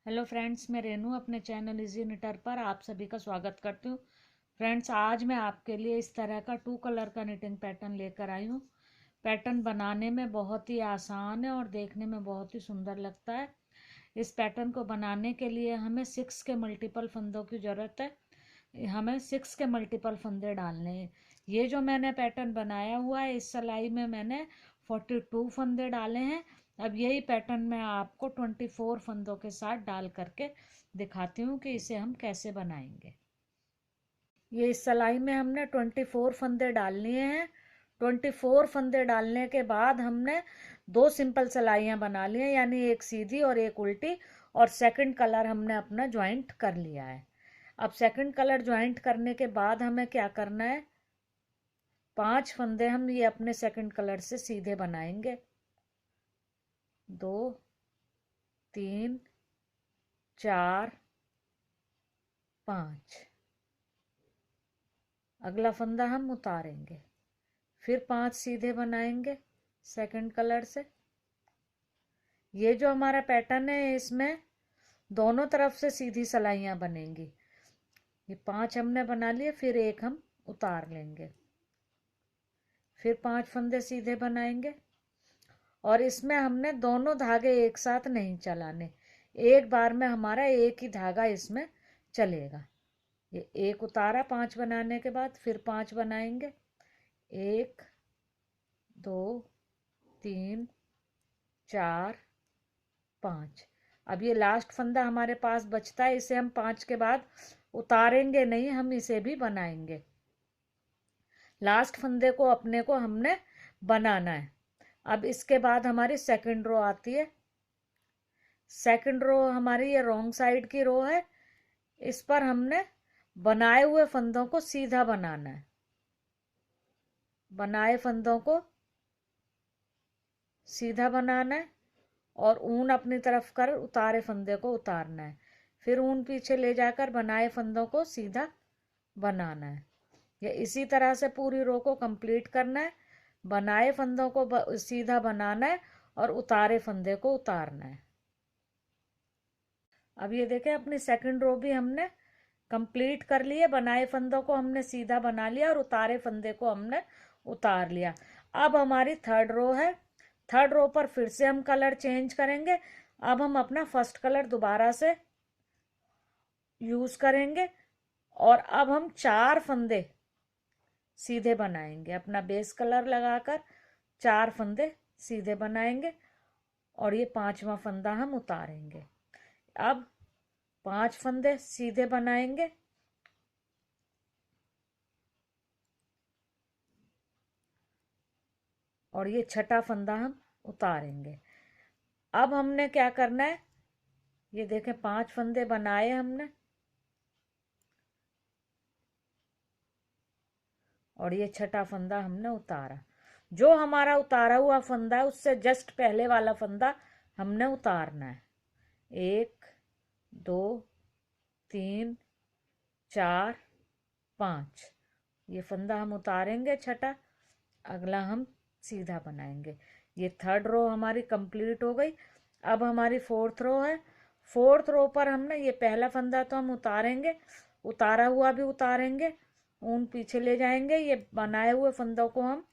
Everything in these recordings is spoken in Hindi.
हेलो फ्रेंड्स, मैं रेनू अपने चैनल इजी निटर पर आप सभी का स्वागत करती हूँ। फ्रेंड्स, आज मैं आपके लिए इस तरह का 2 कलर का निटिंग पैटर्न लेकर आई हूँ। पैटर्न बनाने में बहुत ही आसान है और देखने में बहुत ही सुंदर लगता है। इस पैटर्न को बनाने के लिए हमें 6 के मल्टीपल फंदों की ज़रूरत है। हमें 6 के मल्टीपल फंदे डालने हैं। ये जो मैंने पैटर्न बनाया हुआ है, इस सिलाई में मैंने 42 फंदे डाले हैं। अब यही पैटर्न मैं आपको 24 फंदों के साथ डाल करके दिखाती हूँ कि इसे हम कैसे बनाएंगे। ये इस सिलाई में हमने 24 फंदे डाल लिए हैं। 24 फंदे डालने के बाद हमने 2 सिंपल सिलाइयाँ बना ली हैं, यानी एक सीधी और एक उल्टी। और सेकंड कलर हमने अपना ज्वाइंट कर लिया है। अब सेकंड कलर ज्वाइंट करने के बाद हमें क्या करना है, 5 फंदे हम ये अपने सेकंड कलर से सीधे बनाएंगे। 2, 3, 4, 5। अगला फंदा हम उतारेंगे, फिर 5 सीधे बनाएंगे सेकंड कलर से। ये जो हमारा पैटर्न है, इसमें दोनों तरफ से सीधी सिलाइयाँ बनेंगी। ये 5 हमने बना लिए, फिर एक हम उतार लेंगे, फिर 5 फंदे सीधे बनाएंगे। और इसमें हमने दोनों धागे एक साथ नहीं चलाने, एक बार में हमारा एक ही धागा इसमें चलेगा। ये एक उतारा 5 बनाने के बाद, फिर 5 बनाएंगे। 1, 2, 3, 4, 5। अब ये लास्ट फंदा हमारे पास बचता है, इसे हम 5 के बाद उतारेंगे नहीं, हम इसे भी बनाएंगे। लास्ट फंदे को अपने को हमने बनाना है। अब इसके बाद हमारी सेकंड रो आती है। सेकंड रो हमारी ये रॉन्ग साइड की रो है। इस पर हमने बनाए हुए फंदों को सीधा बनाना है। बनाए फंदों को सीधा बनाना है और ऊन अपनी तरफ कर उतारे फंदे को उतारना है। फिर ऊन पीछे ले जाकर बनाए फंदों को सीधा बनाना है। ये इसी तरह से पूरी रो को कंप्लीट करना है। बनाए फंदों को सीधा बनाना है और उतारे फंदे को उतारना है। अब ये देखें, अपनी सेकंड रो भी हमने कंप्लीट कर ली है। बनाए फंदों को हमने सीधा बना लिया और उतारे फंदे को हमने उतार लिया। अब हमारी थर्ड रो है। थर्ड रो पर फिर से हम कलर चेंज करेंगे। अब हम अपना फर्स्ट कलर दोबारा से यूज करेंगे और अब हम 4 फंदे सीधे बनाएंगे। अपना बेस कलर लगाकर 4 फंदे सीधे बनाएंगे और ये 5वां फंदा हम उतारेंगे। अब 5 फंदे सीधे बनाएंगे और ये छठा फंदा हम उतारेंगे। अब हमने क्या करना है, ये देखें 5 फंदे बनाए हमने और ये छठा फंदा हमने उतारा। जो हमारा उतारा हुआ फंदा है, उससे जस्ट पहले वाला फंदा हमने उतारना है। 1, 2, 3, 4, 5। ये फंदा हम उतारेंगे छठा। अगला हम सीधा बनाएंगे। ये थर्ड रो हमारी कंप्लीट हो गई। अब हमारी फोर्थ रो है। फोर्थ रो पर हमने ये पहला फंदा तो हम उतारेंगे, उतारा हुआ भी उतारेंगे, ऊन पीछे ले जाएंगे। ये बनाए हुए फंदों को हम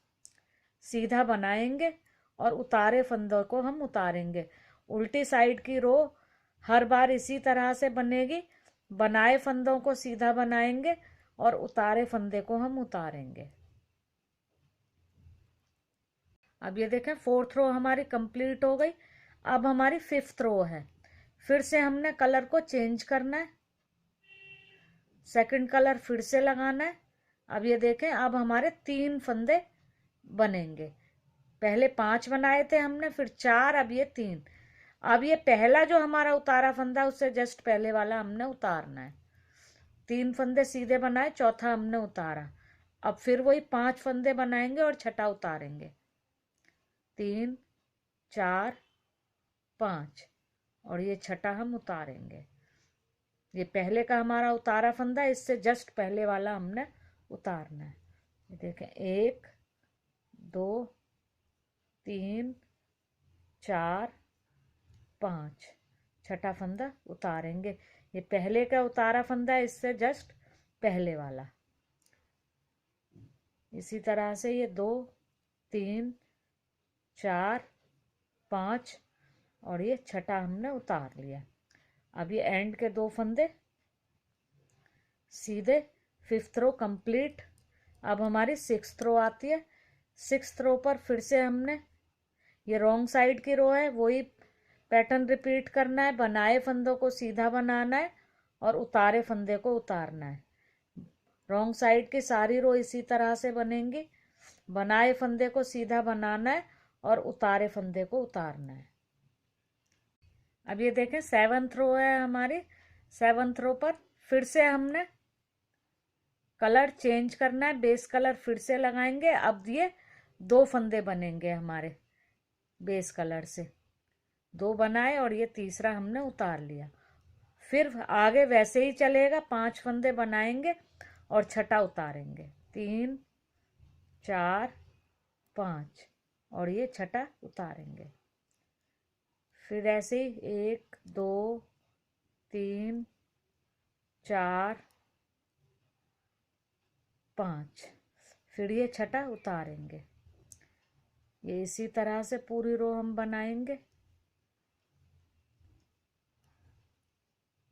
सीधा बनाएंगे और उतारे फंदों को हम उतारेंगे। उल्टी साइड की रो हर बार इसी तरह से बनेगी। बनाए फंदों को सीधा बनाएंगे और उतारे फंदे को हम उतारेंगे। अब ये देखें, फोर्थ रो हमारी कंप्लीट हो गई। अब हमारी फिफ्थ रो है। फिर से हमने कलर को चेंज करना है, सेकंड कलर फिर से लगाना है। अब ये देखें, अब हमारे 3 फंदे बनेंगे। पहले 5 बनाए थे हमने, फिर 4, अब ये 3। अब ये पहला जो हमारा उतारा फंदा, उससे जस्ट पहले वाला हमने उतारना है। 3 फंदे सीधे बनाए, चौथा हमने उतारा। अब फिर वही 5 फंदे बनाएंगे और छठा उतारेंगे। 3, 4, 5 और ये छठा हम उतारेंगे। ये पहले का हमारा उतारा फंदा, इससे जस्ट पहले वाला हमने उतारना है। ये देखें, 1, 2, 3, 4, 5। छठा फंदा उतारेंगे। ये पहले का उतारा फंदा है, इससे जस्ट पहले वाला। इसी तरह से ये 2 3 4 5 और ये छठा हमने उतार लिया। अब ये एंड के 2 फंदे सीधे, 5th रो कंप्लीट। अब हमारी 6th रो आती है। 6th रो पर फिर से हमने ये रॉन्ग साइड की रो है, वही पैटर्न रिपीट करना है। बनाए फंदों को सीधा बनाना है और उतारे फंदे को उतारना है। रॉन्ग साइड की सारी रो इसी तरह से बनेंगी। बनाए फंदे को सीधा बनाना है और उतारे फंदे को उतारना है। अब ये देखें 7th रो है हमारी। 7th रो पर फिर से हमने कलर चेंज करना है, बेस कलर फिर से लगाएंगे। अब ये 2 फंदे बनेंगे हमारे बेस कलर से, 2 बनाए और ये तीसरा हमने उतार लिया। फिर आगे वैसे ही चलेगा, 5 फंदे बनाएंगे और छठा उतारेंगे। 3 4 5 और ये छठा उतारेंगे। फिर ऐसे ही 1 2 3 4 5 फिर ये छठा उतारेंगे। ये इसी तरह से पूरी रो हम बनाएंगे।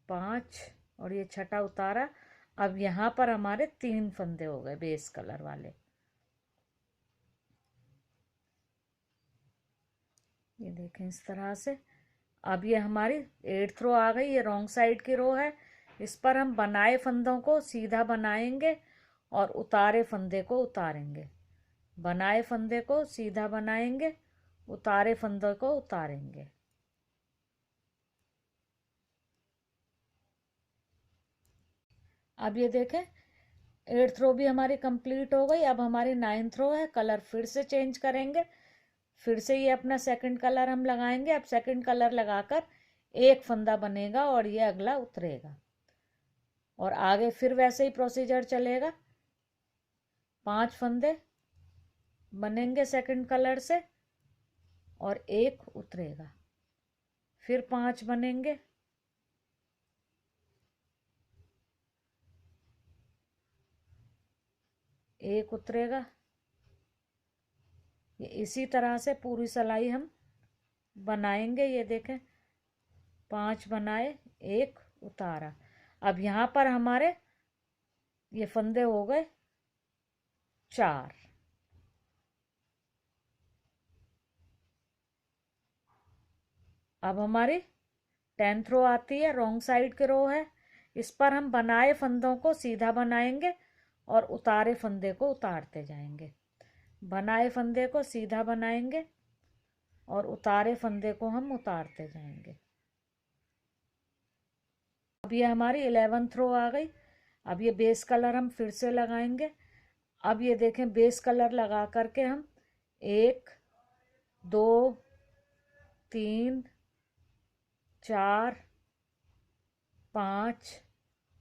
5 और ये छठा उतारा। अब यहाँ पर हमारे 3 फंदे हो गए बेस कलर वाले। ये देखें इस तरह से। अब ये हमारी 8th रो आ गई। ये रॉन्ग साइड की रो है, इस पर हम बनाए फंदों को सीधा बनाएंगे और उतारे फंदे को उतारेंगे। बनाए फंदे को सीधा बनाएंगे, उतारे फंदे को उतारेंगे। अब ये देखें 8th रो भी हमारी कंप्लीट हो गई। अब हमारी 9th रो है। कलर फिर से चेंज करेंगे। फिर से ये अपना सेकंड कलर हम लगाएंगे। अब सेकंड कलर लगाकर एक फंदा बनेगा और ये अगला उतरेगा और आगे फिर वैसे ही प्रोसीजर चलेगा। 5 फंदे बनेंगे सेकंड कलर से और एक उतरेगा। फिर 5 बनेंगे, एक उतरेगा। ये इसी तरह से पूरी सिलाई हम बनाएंगे। ये देखें 5 बनाए, एक उतारा। अब यहाँ पर हमारे ये फंदे हो गए 4। अब हमारी 10th रो आती है, रॉन्ग साइड की रो है। इस पर हम बनाए फंदों को सीधा बनाएंगे और उतारे फंदे को उतारते जाएंगे। बनाए फंदे को सीधा बनाएंगे और उतारे फंदे को हम उतारते जाएंगे। अब ये हमारी 11th रो आ गई। अब ये बेस कलर हम फिर से लगाएंगे। अब ये देखें बेस कलर लगा करके हम 1 2 3 4 5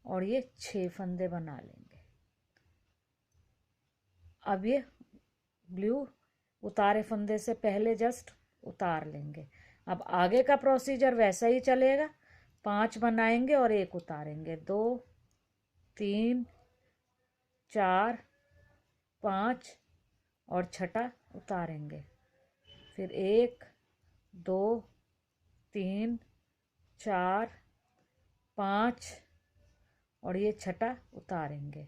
और ये 6 फंदे बना लेंगे। अब ये ब्लू उतारे फंदे से पहले जस्ट उतार लेंगे। अब आगे का प्रोसीजर वैसा ही चलेगा। 5 बनाएंगे और एक उतारेंगे। 2 3 4 5 और छठा उतारेंगे। फिर 1 2 3 4 5 और ये छठा उतारेंगे।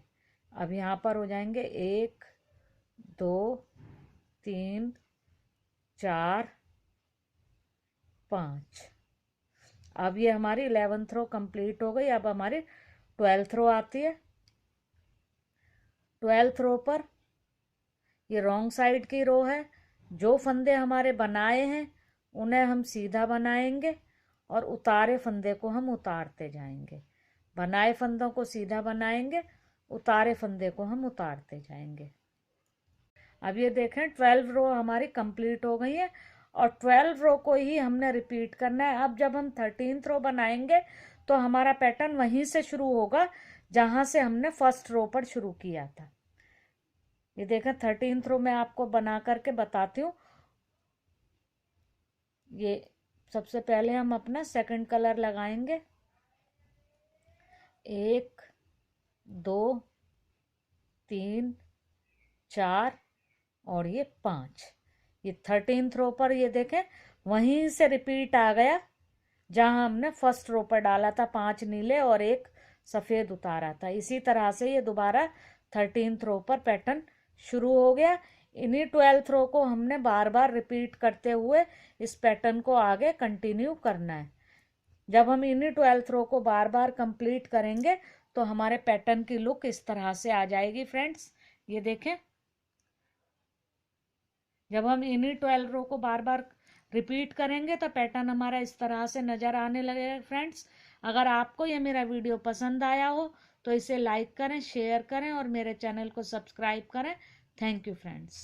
अब यहाँ पर हो जाएंगे 1 2 3 4 5। अब ये हमारी 11th रो कंप्लीट हो गई। अब हमारी 12th रो आती है। 12th रो पर ये रॉन्ग साइड की रो है। जो फंदे हमारे बनाए हैं उन्हें हम सीधा बनाएंगे और उतारे फंदे को हम उतारते जाएंगे। बनाए फंदों को सीधा बनाएंगे, उतारे फंदे को हम उतारते जाएंगे। अब ये देखें 12 रो हमारी कंप्लीट हो गई है और 12 रो को ही हमने रिपीट करना है। अब जब हम 13th रो बनाएंगे तो हमारा पैटर्न वहीं से शुरू होगा जहां से हमने फर्स्ट रो पर शुरू किया था। ये देखें 13th रो में आपको बना करके बताती हूँ। ये सबसे पहले हम अपना सेकंड कलर लगाएंगे। 1 2 3 4 और ये 5। ये 13th रो पर ये देखें वहीं से रिपीट आ गया जहां हमने फर्स्ट रो पर डाला था 5 नीले और 1 सफेद उतारा था। इसी तरह से ये दोबारा 13th रो पर पैटर्न शुरू हो गया। इन्हीं 12th रो को हमने बार बार रिपीट करते हुए इस पैटर्न को आगे कंटिन्यू करना है। जब हम इन्हीं 12th रो को बार बार कंप्लीट करेंगे तो हमारे पैटर्न की लुक इस तरह से आ जाएगी फ्रेंड्स। ये देखें, जब हम इन्हीं 12 रो को बार बार रिपीट करेंगे तो पैटर्न हमारा इस तरह से नज़र आने लगेगा फ्रेंड्स। अगर आपको ये मेरा वीडियो पसंद आया हो तो इसे लाइक करें, शेयर करें और मेरे चैनल को सब्सक्राइब करें। Thank you friends.